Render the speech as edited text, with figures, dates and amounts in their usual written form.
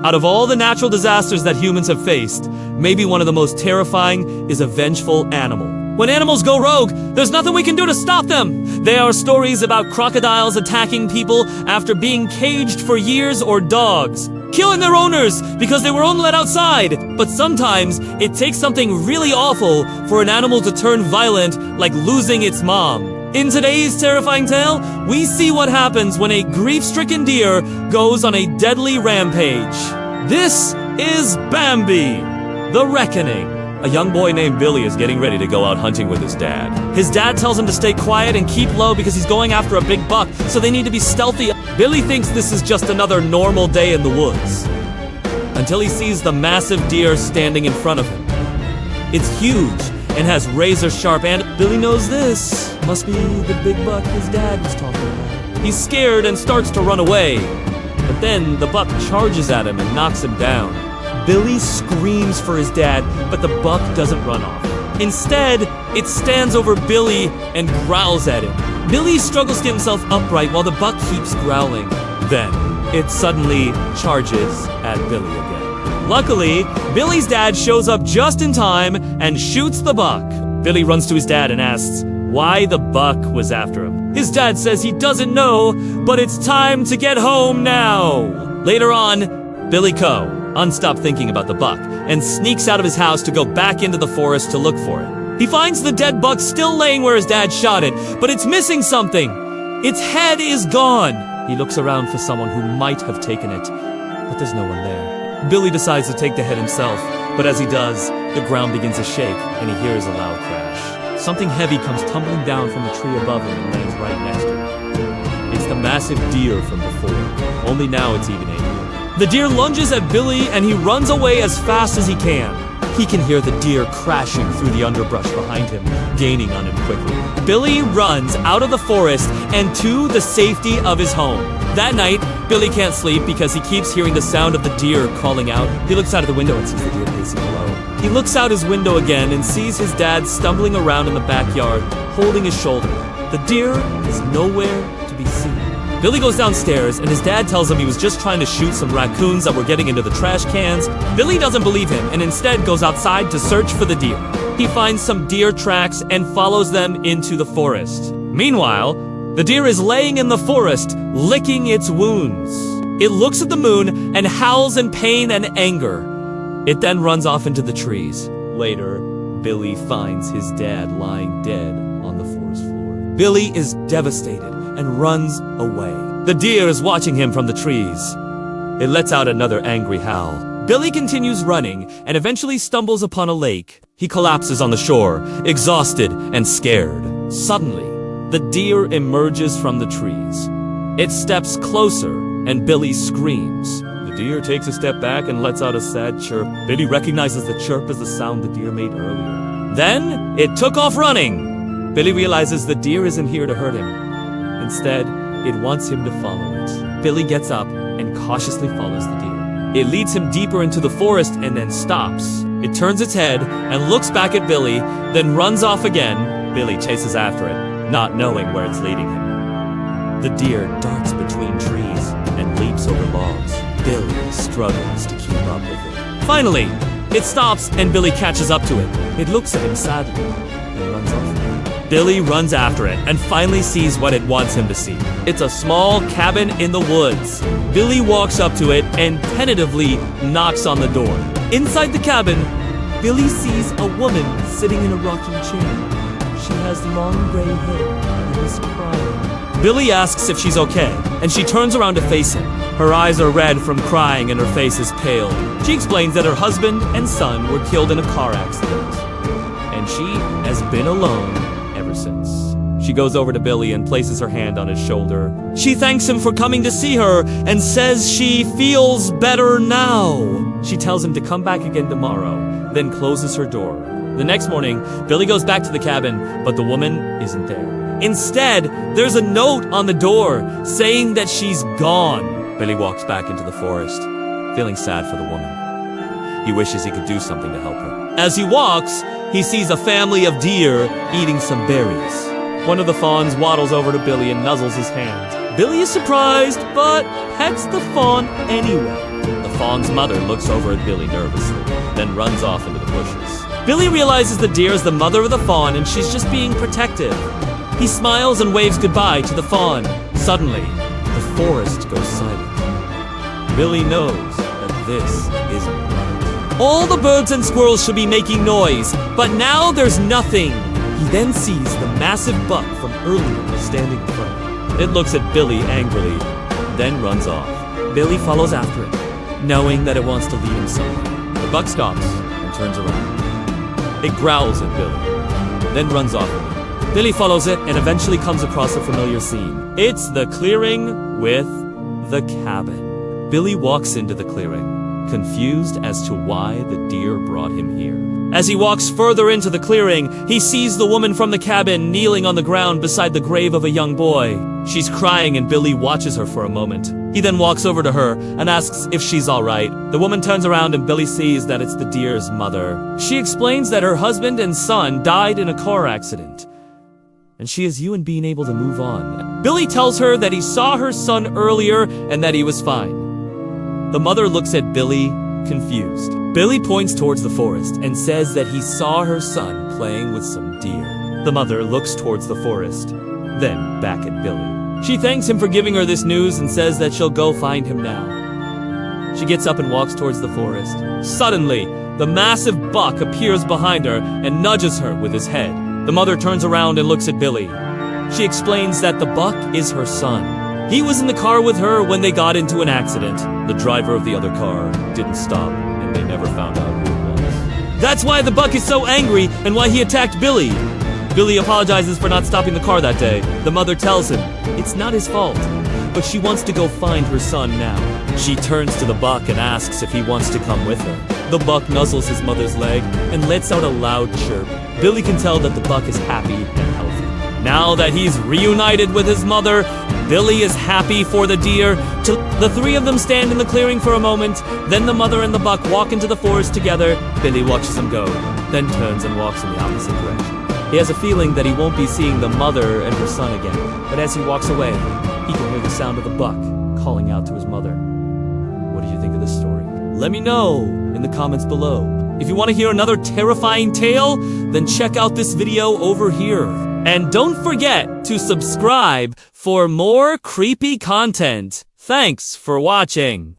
Out of all the natural disasters that humans have faced, maybe one of the most terrifying is a vengeful animal. When animals go rogue, there's nothing we can do to stop them. There are stories about crocodiles attacking people after being caged for years, or dogs killing their owners because they were only let outside. But sometimes it takes something really awful for an animal to turn violent, like losing its mom. In today's terrifying tale, we see what happens when a grief-stricken deer goes on a deadly rampage. This is Bambi The Reckoning. A young boy named Billy is getting ready to go out hunting with his dad. His dad tells him to stay quiet and keep low because he's going after a big buck, so they need to be stealthy. Billy thinks this is just another normal day in the woods, until he sees the massive deer standing in front of him. It's huge and has razor-sharp antlers. Billy knows this must be the big buck his dad was talking about. He's scared and starts to run away, but then the buck charges at him and knocks him down. Billy screams for his dad, but the buck doesn't run off. Instead, it stands over Billy and growls at him. Billy struggles to get himself upright while the buck keeps growling. Then, it suddenly charges at Billy again. Luckily, Billy's dad shows up just in time and shoots the buck. Billy runs to his dad and asks why the buck was after him. His dad says he doesn't know, but it's time to get home now. Later on, Billy Coe unstopped thinking about the buck and sneaks out of his house to go back into the forest to look for it. He finds the dead buck still laying where his dad shot it, but it's missing something. Its head is gone. He looks around for someone who might have taken it, but there's no one there. Billy decides to take the head himself, but as he does, the ground begins to shake and he hears a loud crash. Something heavy comes tumbling down from the tree above him and lands right next to him. It's the massive deer from before, only now it's even angrier. The deer lunges at Billy and he runs away as fast as he can. He can hear the deer crashing through the underbrush behind him, gaining on him quickly. Billy runs out of the forest and to the safety of his home. That night, Billy can't sleep because he keeps hearing the sound of the deer calling out. He looks out of the window and sees the deer pacing below. He looks out his window again and sees his dad stumbling around in the backyard, holding his shoulder. The deer is nowhere to be seen. Billy goes downstairs, and his dad tells him he was just trying to shoot some raccoons that were getting into the trash cans. Billy doesn't believe him, and instead goes outside to search for the deer. He finds some deer tracks and follows them into the forest. Meanwhile, the deer is laying in the forest, licking its wounds. It looks at the moon and howls in pain and anger. It then runs off into the trees. Later, Billy finds his dad lying dead on the forest floor. Billy is devastated and runs away. The deer is watching him from the trees. It lets out another angry howl. Billy continues running and eventually stumbles upon a lake. He collapses on the shore, exhausted and scared. Suddenly, the deer emerges from the trees. It steps closer and Billy screams. The deer takes a step back and lets out a sad chirp. Billy recognizes the chirp as the sound the deer made earlier. Then, it took off running. Billy realizes the deer isn't here to hurt him. Instead, it wants him to follow it. Billy gets up and cautiously follows the deer. It leads him deeper into the forest and then stops. It turns its head and looks back at Billy, then runs off again. Billy chases after it, not knowing where it's leading him. The deer darts between trees and leaps over logs. Billy struggles to keep up with it. Finally, it stops and Billy catches up to it. It looks at him sadly and runs off. Billy runs after it and finally sees what it wants him to see. It's a small cabin in the woods. Billy walks up to it and tentatively knocks on the door. Inside the cabin, Billy sees a woman sitting in a rocking chair. She has long gray hair and is crying. Billy asks if she's okay, and she turns around to face him. Her eyes are red from crying and her face is pale. She explains that her husband and son were killed in a car accident, and she has been alone ever since. She goes over to Billy and places her hand on his shoulder. She thanks him for coming to see her and says she feels better now. She tells him to come back again tomorrow, then closes her door. The next morning, Billy goes back to the cabin, but the woman isn't there. Instead, there's a note on the door saying that she's gone. Billy walks back into the forest, feeling sad for the woman. He wishes he could do something to help her. As he walks, he sees a family of deer eating some berries. One of the fawns waddles over to Billy and nuzzles his hand. Billy is surprised, but pets the fawn anyway. The fawn's mother looks over at Billy nervously, then runs off into the bushes. Billy realizes the deer is the mother of the fawn and she's just being protective. He smiles and waves goodbye to the fawn. Suddenly, the forest goes silent. Billy knows that this isn't right. All the birds and squirrels should be making noise, but now there's nothing. He then sees the massive buck from earlier standing in front of him. It looks at Billy angrily, then runs off. Billy follows after it, knowing that it wants to lead him somewhere. The buck stops and turns around. It growls at Billy, then runs off again. Billy follows it and eventually comes across a familiar scene. It's the clearing with the cabin. Billy walks into the clearing, confused as to why the deer brought him here. As he walks further into the clearing, he sees the woman from the cabin kneeling on the ground beside the grave of a young boy. She's crying and Billy watches her for a moment. He then walks over to her and asks if she's alright. The woman turns around and Billy sees that it's the deer's mother. She explains that her husband and son died in a car accident, and she is being able to move on. Billy tells her that he saw her son earlier and that he was fine. The mother looks at Billy, confused. Billy points towards the forest and says that he saw her son playing with some deer. The mother looks towards the forest, then back at Billy. She thanks him for giving her this news and says that she'll go find him now. She gets up and walks towards the forest. Suddenly, the massive buck appears behind her and nudges her with his head. The mother turns around and looks at Billy. She explains that the buck is her son. He was in the car with her when they got into an accident. The driver of the other car didn't stop, and they never found out who it was. That's why the buck is so angry and why he attacked Billy. Billy apologizes for not stopping the car that day. The mother tells him it's not his fault, but she wants to go find her son now. She turns to the buck and asks if he wants to come with her. The buck nuzzles his mother's leg and lets out a loud chirp. Billy can tell that the buck is happy and healthy. Now that he's reunited with his mother, Billy is happy for the deer. The three of them stand in the clearing for a moment. Then the mother and the buck walk into the forest together. Billy watches them go, then turns and walks in the opposite direction. He has a feeling that he won't be seeing the mother and her son again. But as he walks away, he can hear the sound of the buck calling out to his mother. What did you think of this story? Let me know in the comments below. If you want to hear another terrifying tale, then check out this video over here. And don't forget to subscribe for more creepy content. Thanks for watching.